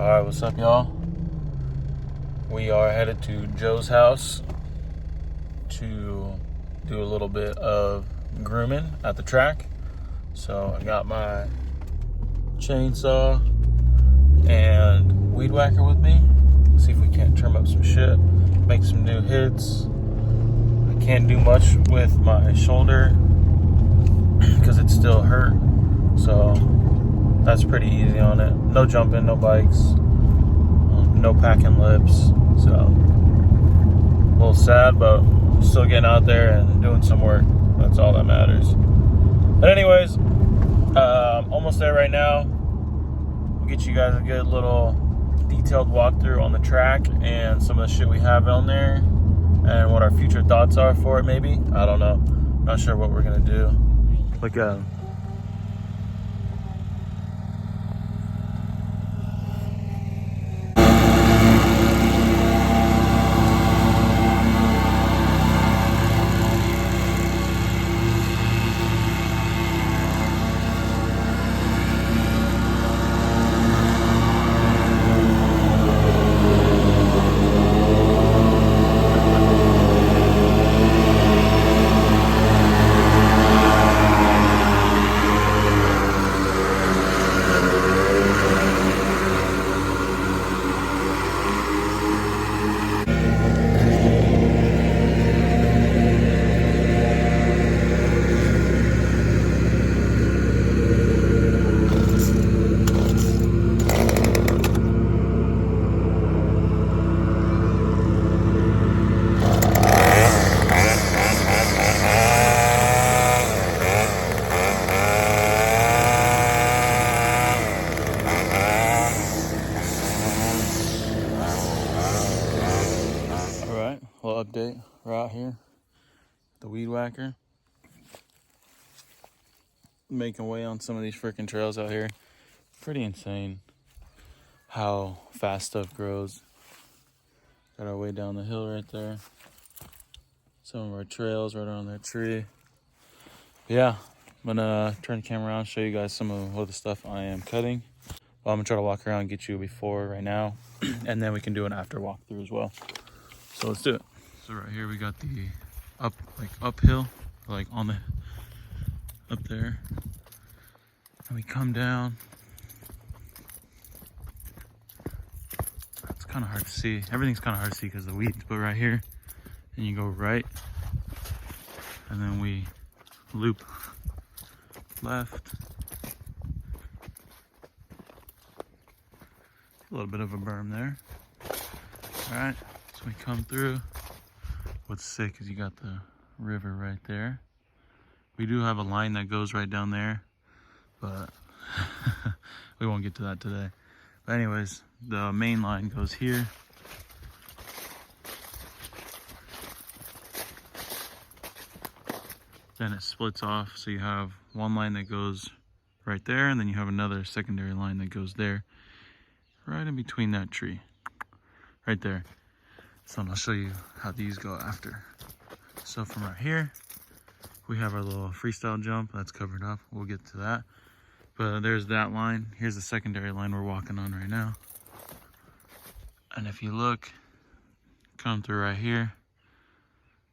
Alright, what's up, y'all? We are headed to Joe's house to do a little bit of grooming at the track. So I got my chainsaw and weed whacker with me. See if we can't trim up some shit, make some new hits. I can't do much with my shoulder because it's still hurt. So that's pretty easy on it. No jumping, no bikes, no packing lips. So a little sad, but still getting out there and doing some work. That's all that matters. But anyways, almost there right now. We'll get you guys a good little detailed walkthrough on the track and some of the shit we have on there and what our future thoughts are for it, maybe. I don't know. Not sure what we're gonna do. Look at him. Little update. We're out here, the weed whacker, making way on some of these freaking trails out here. Pretty insane how fast stuff grows. Got our way down the hill right there. Some of our trails right around that tree. But yeah, I'm gonna turn the camera around, show you guys some of the stuff I am cutting. Well, I'm gonna try to walk around and get you a before right now, and then we can do an after walkthrough as well. So let's do it. So right here we got the uphill, like on the up there, and we come down. It's kind of hard to see. Everything's kind of hard to see because of the weeds. But right here, and you go right, and then we loop left. A little bit of a berm there. All right, so we come through. What's sick is you got the river right there. We do have a line that goes right down there, but we won't get to that today. But anyways, the main line goes here. Then it splits off, so you have one line that goes right there, and then you have another secondary line that goes there, right in between that tree, right there. So I'll show you how these go after. So from right here, we have our little freestyle jump that's covered up. We'll get to that. But there's that line. Here's the secondary line we're walking on right now. And if you look, come through right here,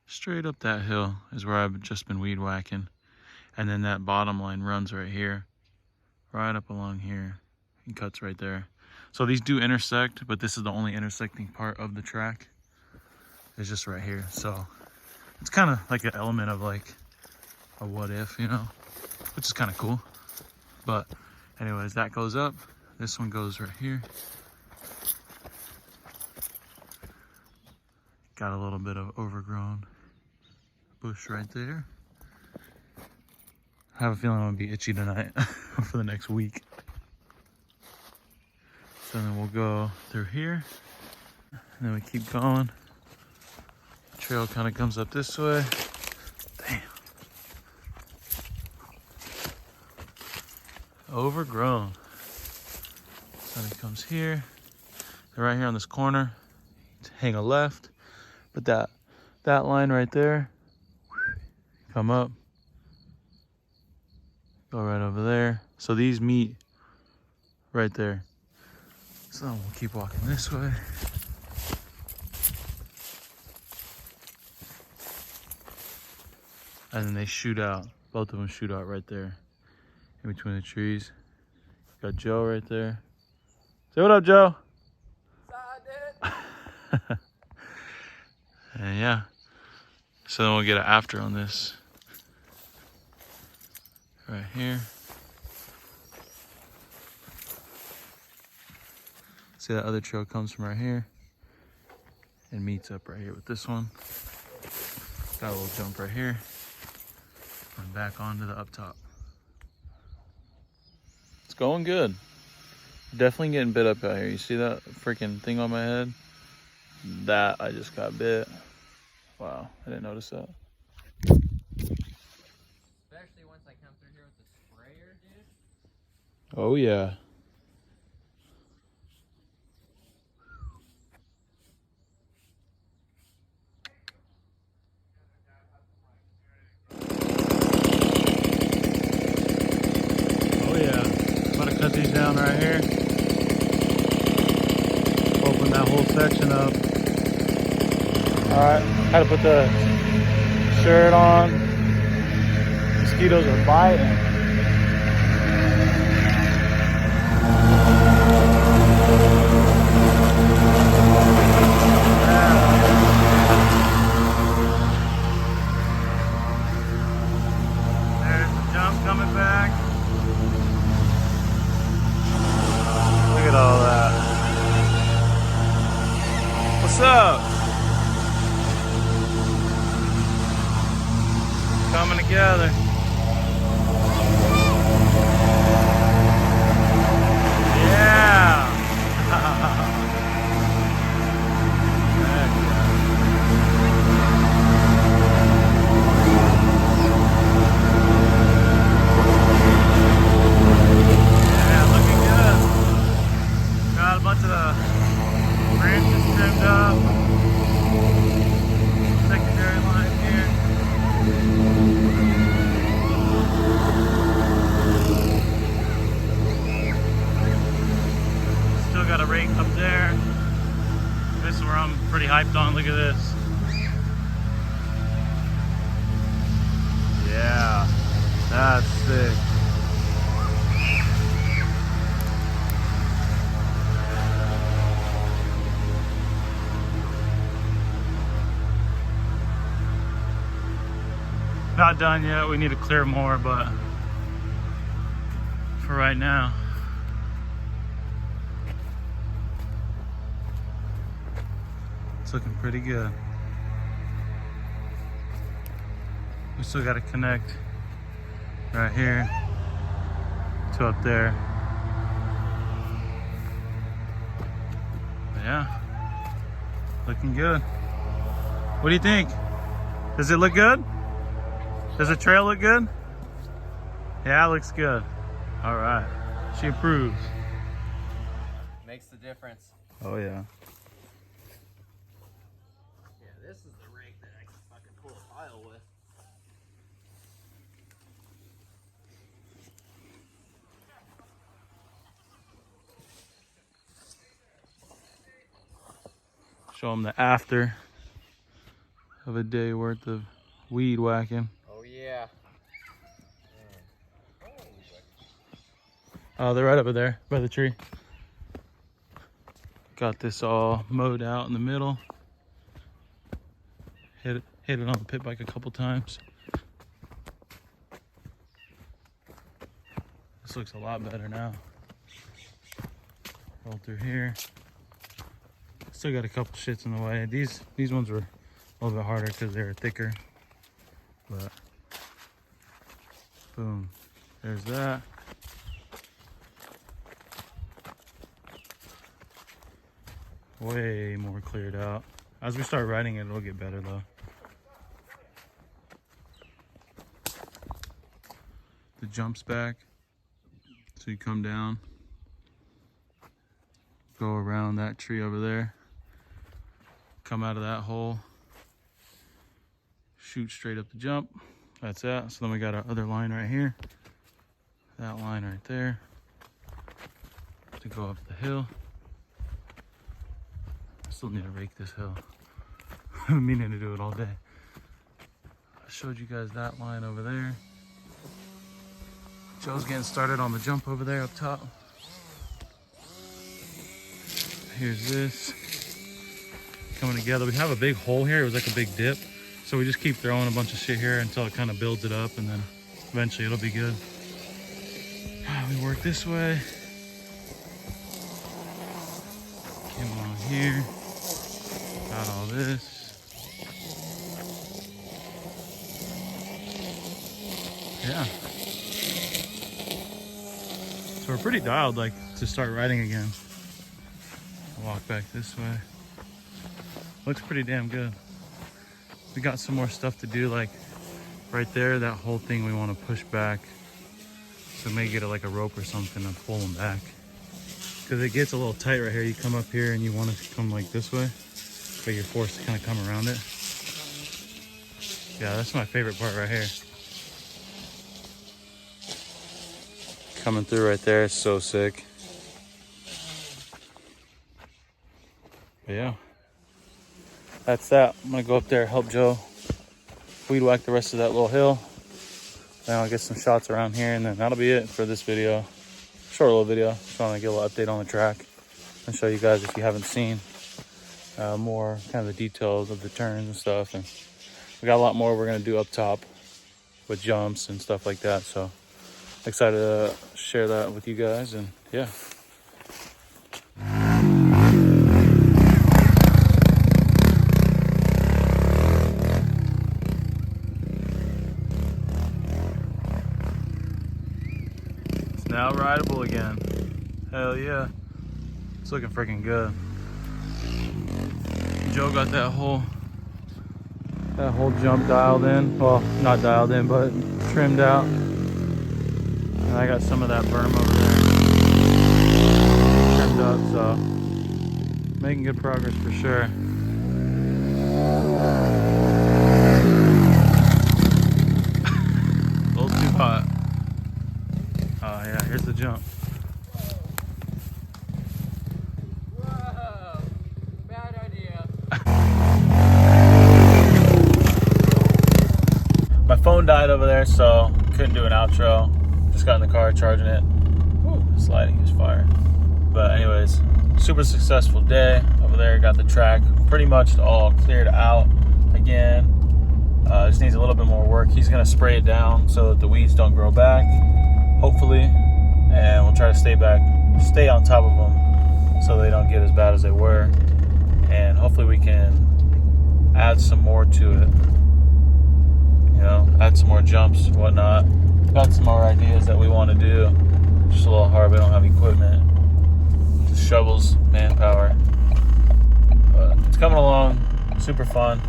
straight up that hill is where I've just been weed whacking. And then that bottom line runs right here, right up along here, and cuts right there. So these do intersect, but this is the only intersecting part of the track. It's just right here. So it's kind of like an element of like a what if, you know, which is kind of cool. But anyways, that goes up. This one goes right here. Got a little bit of overgrown bush right there. I have a feeling I'm gonna be itchy tonight for the next week. So then we'll go through here, and then we keep going. The trail kind of comes up this way. Damn. Overgrown. So then it comes here. They're right here on this corner. Hang a left, but that line right there, come up, go right over there. So these meet right there. So we'll keep walking this way. And then they shoot out. Both of them shoot out right there in between the trees. Got Joe right there. Say what up, Joe. And yeah. So then we'll get an after on this. Right here. See that other trail comes from right here and meets up right here with this one. Got a little jump right here and back onto the up top. It's going good. Definitely getting bit up out here. You see that freaking thing on my head? That I just got bit. Wow, I didn't notice that. Especially once I come through here with the sprayer, dude. Oh yeah. Oh yeah. About to cut these down right here. Open that whole section up. Alright, had to put the shirt on. Mosquitoes are biting. There's the jump coming back. Look at all that. What's up? Coming together. Yeah. Yeah, looking good. Got a bunch of the branches trimmed up. Secondary line here. Still got a rake up there. This is where I'm pretty hyped on. Look at this. Yeah, that's sick. Not done yet. We need to clear more, but for right now, it's looking pretty good. We still got to connect right here to up there. But yeah, looking good. What do you think? Does it look good? Does the trail look good? Yeah, it looks good. All right, she approves. Makes the difference. Oh yeah. Yeah, this is the rig that I can fucking pull a pile with. Show them the after of a day worth of weed whacking. Oh yeah. Oh, they're right over there by the tree. Got this all mowed out in the middle. Hit it on the pit bike a couple times. This looks a lot better now. Roll through here. Still got a couple shits in the way. These ones were a little bit harder because they were thicker. But boom, there's that. Way more cleared out. As we start riding it, it'll get better though. The jump's back. So you come down, go around that tree over there, come out of that hole, shoot straight up the jump. That's that. So then we got our other line right here. That line right there to go up the hill. Still need to rake this hill. I've been meaning to do it all day. I showed you guys that line over there. Joe's getting started on the jump over there up top. Here's this. Coming together. We have a big hole here. It was like a big dip. So we just keep throwing a bunch of shit here until it kind of builds it up, and then eventually it'll be good. We work this way. Came along here. Got all this. Yeah. So we're pretty dialed, like, to start riding again. Walk back this way. Looks pretty damn good. We got some more stuff to do, like right there, that whole thing we want to push back. So maybe get like a rope or something and pull them back. Because it gets a little tight right here. You come up here and you want to come like this way, but you're forced to kind of come around it. Yeah, that's my favorite part right here. Coming through right there, it's so sick. But yeah, that's that. I'm gonna go up there, help Joe weed whack the rest of that little hill. Then I'll get some shots around here, and then that'll be it for this video. Short little video. Just want to get a little update on the track and show you guys, if you haven't seen, more kind of the details of the turns and stuff. And we got a lot more we're gonna do up top with jumps and stuff like that. So excited to share that with you guys, and yeah. It's now rideable again. Hell yeah. It's looking freaking good. Joe got that whole jump dialed in. Well, not dialed in, but trimmed out. And I got some of that berm over there trimmed up, so making good progress for sure. A little too hot. Oh yeah, here's the jump. Whoa, bad idea. My phone died over there, so couldn't do an outro. Just got in the car charging it. Woo, this lighting is fire. But anyways, super successful day over there. Got the track pretty much all cleared out again. Just needs a little bit more work. He's gonna spray it down so that the weeds don't grow back, hopefully, and we'll try to stay on top of them so they don't get as bad as they were, and hopefully we can add some more to it, you know, add some more jumps and whatnot. Got some more ideas that we want to do. Just a little hard, we don't have equipment, just shovels, manpower, but it's coming along. Super fun,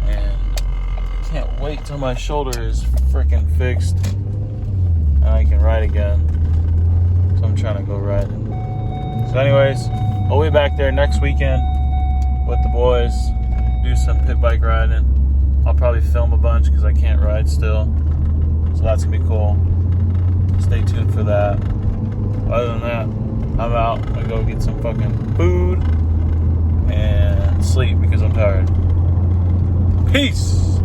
and I can't wait till my shoulder is freaking fixed and I can ride again. So I'm trying to go riding. So anyways, I'll be back there next weekend with the boys, do some pit bike riding. I'll probably film a bunch because I can't ride still, so that's gonna be cool. Stay tuned for that. Other than that, I'm out. I'm gonna go get some fucking food and sleep because I'm tired. Peace.